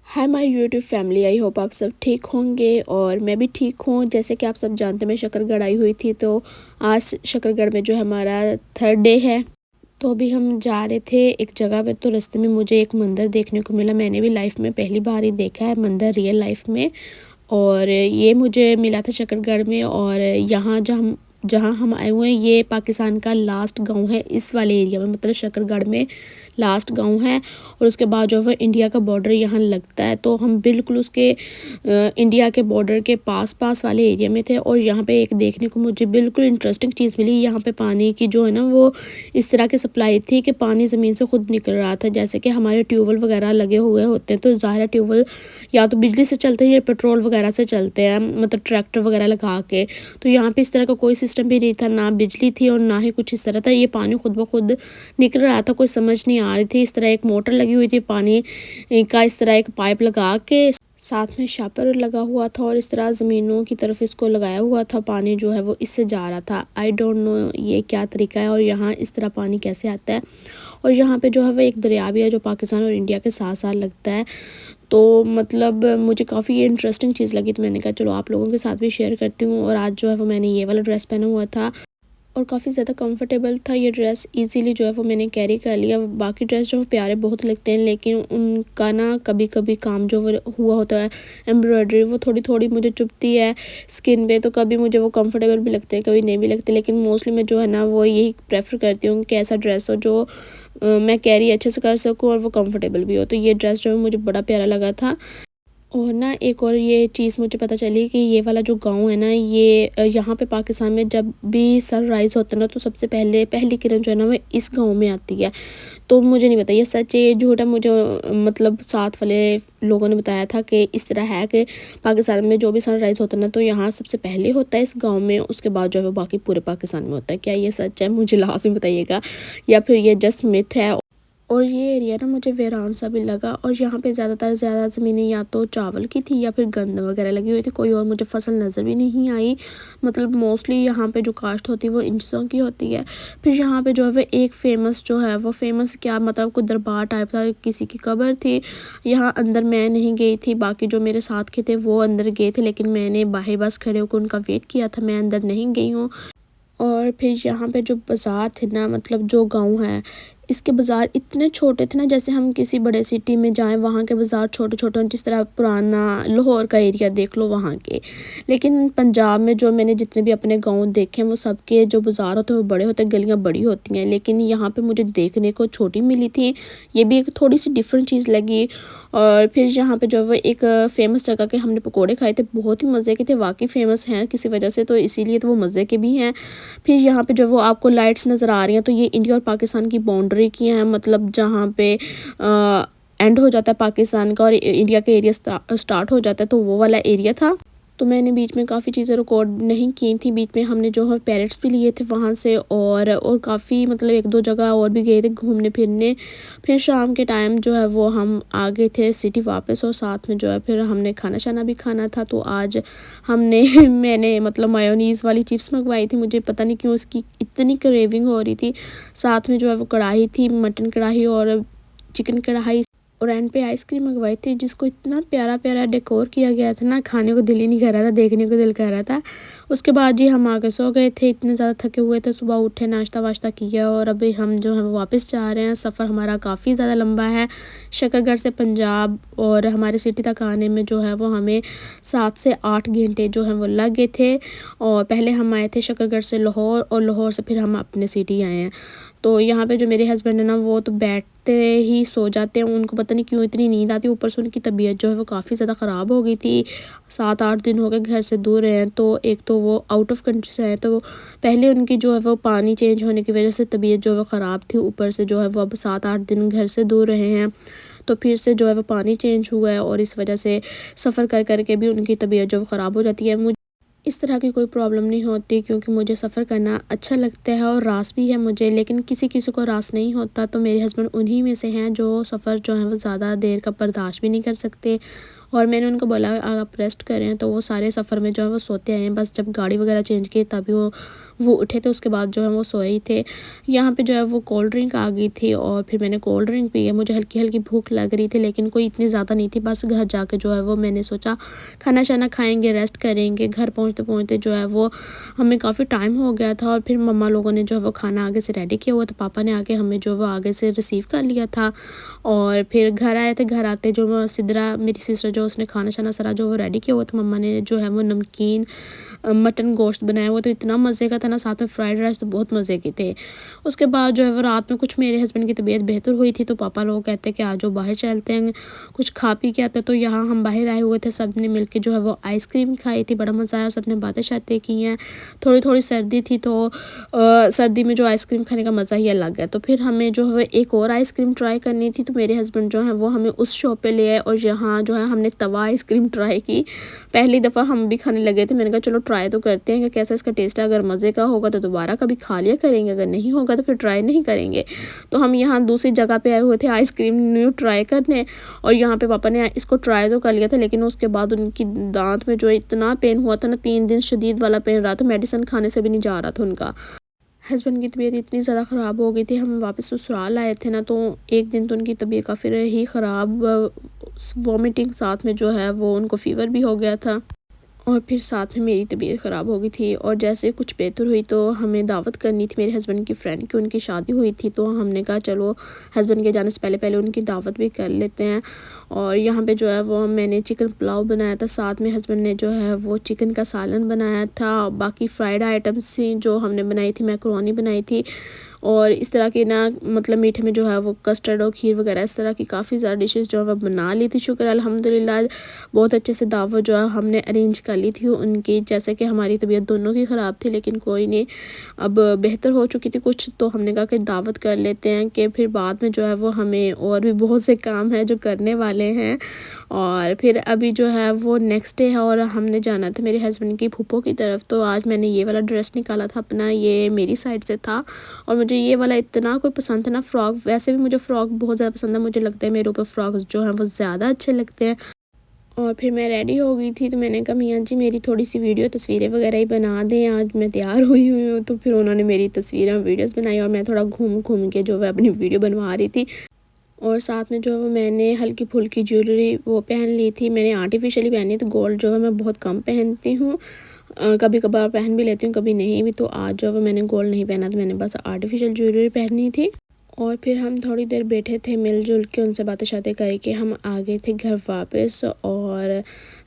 Hi my YouTube family, I hope आप सब ठीक होंगे और मैं भी ठीक हूँ। जैसे कि आप सब जानते हैं मैं शकरगढ़ आई हुई थी, तो आज शकरगढ़ में जो हमारा थर्ड डे है। तो अभी हम जा रहे थे एक जगह पे, तो रास्ते में मुझे एक मंदिर देखने को मिला। मैंने भी लाइफ में पहली बार ही देखा है मंदिर रियल लाइफ में, और ये मुझे मिला था शकरगढ़ में। और यहाँ जहाँ हम आए हुए हैं ये पाकिस्तान का लास्ट गांव है इस वाले एरिया में, मतलब शकरगढ़ में लास्ट गांव है। और उसके बाद जो है इंडिया का बॉर्डर यहाँ लगता है, तो हम बिल्कुल उसके इंडिया के बॉर्डर के पास वाले एरिया में थे। और यहाँ पे एक देखने को मुझे बिल्कुल इंटरेस्टिंग चीज़ मिली। यहाँ पे पानी की जो है ना वो इस तरह की सप्लाई थी कि पानी ज़मीन से खुद निकल रहा था। जैसे कि हमारे ट्यूबवेल वगैरह लगे हुए होते हैं, तो ज़ाहिर ट्यूबवेल या तो बिजली से चलते हैं या पेट्रोल वगैरह से चलते हैं, मतलब ट्रैक्टर वगैरह लगा के। तो यहाँ पे इस तरह का कोई सिस्टम भी नहीं था, ना बिजली थी और ना ही कुछ इस तरह था। ये पानी खुद ब खुद निकल रहा था, कोई समझ नहीं आ रही थी। इस तरह एक मोटर लगी हुई थी पानी का, इस तरह एक पाइप लगा के साथ में शापर लगा हुआ था और इस तरह ज़मीनों की तरफ इसको लगाया हुआ था। पानी जो है वो इससे जा रहा था। आई डोंट नो ये क्या तरीका है और यहाँ इस तरह पानी कैसे आता है। और यहाँ पे जो है वो एक दरिया भी है जो पाकिस्तान और इंडिया के साथ साथ लगता है। तो मतलब मुझे काफ़ी ये इंटरेस्टिंग चीज़ लगी, तो मैंने कहा चलो आप लोगों के साथ भी शेयर करती हूँ। और आज जो है वो मैंने ये वाला ड्रेस पहना हुआ था और काफ़ी ज़्यादा कंफर्टेबल था ये ड्रेस। इजीली जो है वो मैंने कैरी कर लिया। बाकी ड्रेस जो प्यारे बहुत लगते हैं, लेकिन उनका ना कभी कभी काम जो हुआ होता है एम्ब्रॉयडरी, वो थोड़ी थोड़ी मुझे चुभती है स्किन पे। तो कभी मुझे वो कंफर्टेबल भी लगते हैं, कभी नहीं भी लगते। लेकिन मोस्टली मैं जो है ना वो यही प्रेफर करती हूँ कि ऐसा ड्रेस हो जो मैं कैरी अच्छे से कर सकूँ और वो कंफर्टेबल भी हो। तो ये ड्रेस जो है मुझे बड़ा प्यारा लगा था। और ना एक और ये चीज़ मुझे पता चली कि ये वाला जो गांव है ना, ये यहाँ पे पाकिस्तान में जब भी सनराइज़ होता है ना, तो सबसे पहले पहली किरण जो है ना वो इस गांव में आती है। तो मुझे नहीं पता ये सच है ये झूठ है, मुझे मतलब साथ वाले लोगों ने बताया था कि इस तरह है कि पाकिस्तान में जो भी सनराइज़ होता है ना तो यहाँ सबसे पहले होता है इस गाँव में, उसके बाद जो है वो बाकी पूरे पाकिस्तान में होता है। क्या ये सच है? मुझे लाजमी बताइएगा, या फिर ये जस्ट मिथ है। और ये एरिया ना मुझे वीरान सा भी लगा। और यहाँ पे ज़्यादा ज़मीनें या तो चावल की थी या फिर गंद वगैरह लगी हुई थी, कोई और मुझे फसल नज़र भी नहीं आई। मतलब मोस्टली यहाँ पे जो काश्त होती है वो इन चीज़ों की होती है। फिर यहाँ पे जो है वो एक फ़ेमस जो है वो फ़ेमस क्या, मतलब कोई दरबार टाइप था, किसी की कब्र थी। यहाँ अंदर मैं नहीं गई थी, बाकी जो मेरे साथ के थे वो अंदर गए थे, लेकिन मैंने बाहर बस खड़े होकर उनका वेट किया था, मैं अंदर नहीं गई हूँ। और फिर यहाँ पे जो बाज़ार थे ना, मतलब जो गांव है इसके बाज़ार इतने छोटे थे ना, जैसे हम किसी बड़े सिटी में जाएं वहाँ के बाज़ार छोटे छोटे, जिस तरह पुराना लाहौर का एरिया देख लो वहाँ के। लेकिन पंजाब में जो मैंने जितने भी अपने गांव देखे हैं वो सबके जो बाज़ार होते हैं वो बड़े होते हैं, गलियाँ बड़ी होती हैं। लेकिन यहाँ पे मुझे देखने को छोटी मिली थी, ये भी एक थोड़ी सी डिफरेंट चीज़ लगी। और फिर यहाँ पे जो है एक फ़ेमस जगह के हमने पकोड़े खाए थे, बहुत ही मज़े के थे। वाकई फ़ेमस हैं किसी वजह से, तो इसीलिए तो वो मज़े के भी हैं। फिर यहाँ पे जो वो आपको लाइट्स नज़र आ रही हैं, तो ये इंडिया और पाकिस्तान की बाउंड्री की हैं, मतलब जहाँ पे एंड हो जाता है पाकिस्तान का और इंडिया का एरिया स्टार्ट हो जाता है, तो वो वाला एरिया था। तो मैंने बीच में काफ़ी चीज़ें रिकॉर्ड नहीं की थी। बीच में हमने जो है पैरेट्स भी लिए थे वहाँ से, और काफ़ी मतलब एक दो जगह और भी गए थे घूमने फिरने। फिर शाम के टाइम जो है वो हम आ गए थे सिटी वापस, और साथ में जो है फिर हमने खाना शाना भी खाना था। तो आज हमने मैंने मतलब मायोनीज़ वाली चिप्स मंगवाई थी, मुझे पता नहीं क्यों उसकी इतनी क्रेविंग हो रही थी। साथ में जो है वो कढ़ाई थी, मटन कढ़ाई और चिकन कढ़ाई, और एंड पे आइसक्रीम मंगवाई थी जिसको इतना प्यारा प्यारा डेकोर किया गया था ना, खाने को दिल ही नहीं कर रहा था, देखने को दिल कर रहा था। उसके बाद जी हम आके सो गए थे, इतने ज़्यादा थके हुए थे। सुबह उठे, नाश्ता वाश्ता किया और अभी हम जो है वापस जा रहे हैं। सफ़र हमारा काफ़ी ज़्यादा लंबा है, शकरगढ़ से पंजाब और हमारे सिटी तक आने में जो है वो हमें 7 से 8 घंटे जो है वो लग गए थे। और पहले हम आए थे शकरगढ़ से लाहौर, और लाहौर से फिर हम अपने सिटी आए हैं। तो यहाँ पे जो मेरे हस्बैंड है ना वो तो बैठते ही सो जाते हैं, उनको पता नहीं क्यों इतनी नींद आती है। ऊपर से उनकी तबीयत जो है वो काफ़ी ज़्यादा ख़राब हो गई थी, 7-8 दिन हो गए घर से दूर रहे हैं। तो एक तो वो आउट ऑफ कंट्री से है, तो पहले उनकी जो है वो पानी चेंज होने की वजह से तबीयत जो है वो ख़राब थी, ऊपर से जो है वो अब 7-8 दिन घर से दूर रहे हैं। तो फिर से जो है वो पानी चेंज हुआ है और इस वजह से सफ़र कर कर के भी उनकी तबीयत जो ख़राब हो जाती है। मुझे इस तरह की कोई प्रॉब्लम नहीं होती क्योंकि मुझे सफ़र करना अच्छा लगता है और रास भी है मुझे, लेकिन किसी किसी को रास नहीं होता। तो मेरे हस्बैंड उन्हीं में से हैं जो सफ़र जो है वो ज़्यादा देर का बर्दाश्त भी नहीं कर सकते और मैंने उनको बोला आप रेस्ट करें, तो वो सारे सफ़र में जो है वो सोते आए हैं। बस जब गाड़ी वगैरह चेंज की तभी वो उठे थे, उसके बाद जो है वो सोए ही थे। यहाँ पे जो है वो कोल्ड ड्रिंक आ गई थी और फिर मैंने कोल्ड ड्रिंक पी है। मुझे हल्की हल्की भूख लग रही थी लेकिन कोई इतनी ज़्यादा नहीं थी। बस घर जाके जो है वो मैंने सोचा खाना शाना खाएंगे, रेस्ट करेंगे। घर पहुँचते पहुँचते जो है वो हमें काफ़ी टाइम हो गया था और फिर मम्मा लोगों ने जो है वो खाना आगे से रेडी किया हुआ था। पापा ने आके हमें जो वो आगे से रिसीव कर लिया था और फिर घर आए थे। घर आते जो सिद्रा मेरी सिस्टर जो उसने खाना शाना सारा जो वो रेडी किया हुआ था। मम्मा ने जो है वो नमकीन मटन गोश्त बनाया हुआ तो इतना मज़े का था ना, साथ में फ्राइड राइस तो बहुत मज़े के थे। उसके बाद जो है वो रात में कुछ मेरे हस्बैंड की तबीयत बेहतर हुई थी तो पापा लोग कहते कि आज बाहर चलते हैं, कुछ खा पी के आते। तो यहाँ हम बाहर आए हुए थे, सब ने मिल के जो है वो आइसक्रीम खाई थी। बड़ा मज़ा आया, सब ने बातें शातें की हैं। थोड़ी थोड़ी सर्दी थी तो सर्दी में जो आइसक्रीम खाने का मज़ा ही अलग है। तो फिर हमें जो है एक और आइसक्रीम ट्राई करनी थी तो मेरे हस्बैंड जो है वो हमें उस शॉप पे ले आए और यहाँ जो है हमने तवा आइसक्रीम ट्राई की। पहली दफ़ा हम भी खाने लगे थे। मैंने कहा चलो ट्राई तो करते हैं कि कैसा इसका टेस्ट है। अगर मज़े का होगा तो दोबारा कभी खा लिया करेंगे, अगर नहीं होगा तो फिर ट्राई नहीं करेंगे। तो हम यहाँ दूसरी जगह पे आए हुए थे आइसक्रीम न्यू ट्राई करने और यहाँ पे पापा ने इसको ट्राई तो कर लिया था लेकिन उसके बाद उनकी दांत में जो इतना पेन हुआ था ना, 3 दिन शदीद वाला पेन रहा था। मेडिसिन खाने से भी नहीं जा रहा था उनका। हस्बैंड की तबीयत इतनी ज़्यादा ख़राब हो गई थी, हम वापस ससुराल आए थे ना, तो एक दिन तो उनकी तबीयत काफ़ी ही ख़राब, वॉमिटिंग साथ में जो है वो उनको फ़ीवर भी हो गया था और फिर साथ में मेरी तबीयत ख़राब हो गई थी। और जैसे कुछ बेहतर हुई तो हमें दावत करनी थी मेरे हस्बैंड की फ्रेंड की, उनकी शादी हुई थी तो हमने कहा चलो हस्बैंड के जाने से पहले पहले उनकी दावत भी कर लेते हैं। और यहाँ पे जो है वो मैंने चिकन पुलाव बनाया था, साथ में हस्बैंड ने जो है वो चिकन का सालन बनाया था। बाकी फ्राइड आइटम्स थी जो हमने बनाई थी, मैकरोनी बनाई थी और इस तरह के ना, मतलब मीठे में जो है वो कस्टर्ड और खीर वगैरह इस तरह की काफ़ी ज़्यादा डिशेस जो है वो बना ली थी। शुक्र अल्हम्दुलिल्लाह बहुत अच्छे से दावत जो है हमने अरेंज कर ली थी उनकी। जैसे कि हमारी तबीयत दोनों की ख़राब थी लेकिन कोई नहीं, अब बेहतर हो चुकी थी कुछ, तो हमने कहा कि दावत कर लेते हैं कि फिर बाद में जो है वो हमें और भी बहुत से काम है जो करने वाले हैं। और फिर अभी जो है वो नेक्स्ट डे है और हमने जाना था मेरे हस्बैंड की फूफो की तरफ। तो आज मैंने ये वाला ड्रेस निकाला था अपना, ये मेरी साइड से था और मुझे ये वाला इतना कोई पसंद था ना फ़्रॉक। वैसे भी मुझे फ़्रॉक बहुत ज़्यादा पसंद है, मुझे लगता है मेरे ऊपर फ़्रॉक जो है वो ज़्यादा अच्छे लगते हैं। और फिर मैं रेडी हो गई थी तो मैंने कहा मियाँ जी मेरी थोड़ी सी वीडियो तस्वीरें वगैरह ही बना दें, आज मैं तैयार हुई हूँ। तो फिर उन्होंने मेरी तस्वीरें वीडियोस बनाई और मैं थोड़ा घूम घूम के जो है अपनी वीडियो बनवा रही थी। और साथ में जो है वो मैंने हल्की फुल्की ज्वेलरी वो पहन ली थी। मैंने आर्टिफिशियली पहनी तो गोल्ड जो है मैं बहुत कम पहनती हूँ, कभी कभार पहन भी लेती हूँ कभी नहीं भी। तो आज जो है मैंने गोल्ड नहीं पहना, तो मैंने बस आर्टिफिशियल ज्वेलरी पहनी थी। और फिर हम थोड़ी देर बैठे थे मिलजुल के, उनसे बातें शातें करके हम आ गए थे घर वापस। और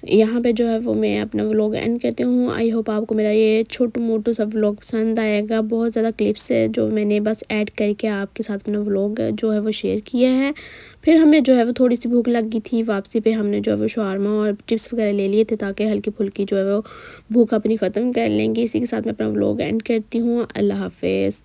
यहाँ पे जो है वो मैं अपना व्लॉग एंड करती हूँ। आई होप आपको मेरा ये छोटू मोटू सब व्लॉग पसंद आएगा। बहुत ज़्यादा क्लिप्स है जो मैंने बस ऐड करके आपके साथ अपना व्लॉग जो है वो शेयर किया है। फिर हमें जो है वो थोड़ी सी भूख लगी थी, वापसी पे हमने जो है वो शावरमा और चिप्स वगैरह ले लिए थे ताकि हल्की फुल्की जो है वो भूख अपनी ख़त्म कर लेंगे। इसी के साथ मैं अपना व्लॉग एंड करती हूँ। अल्लाह हाफिज़।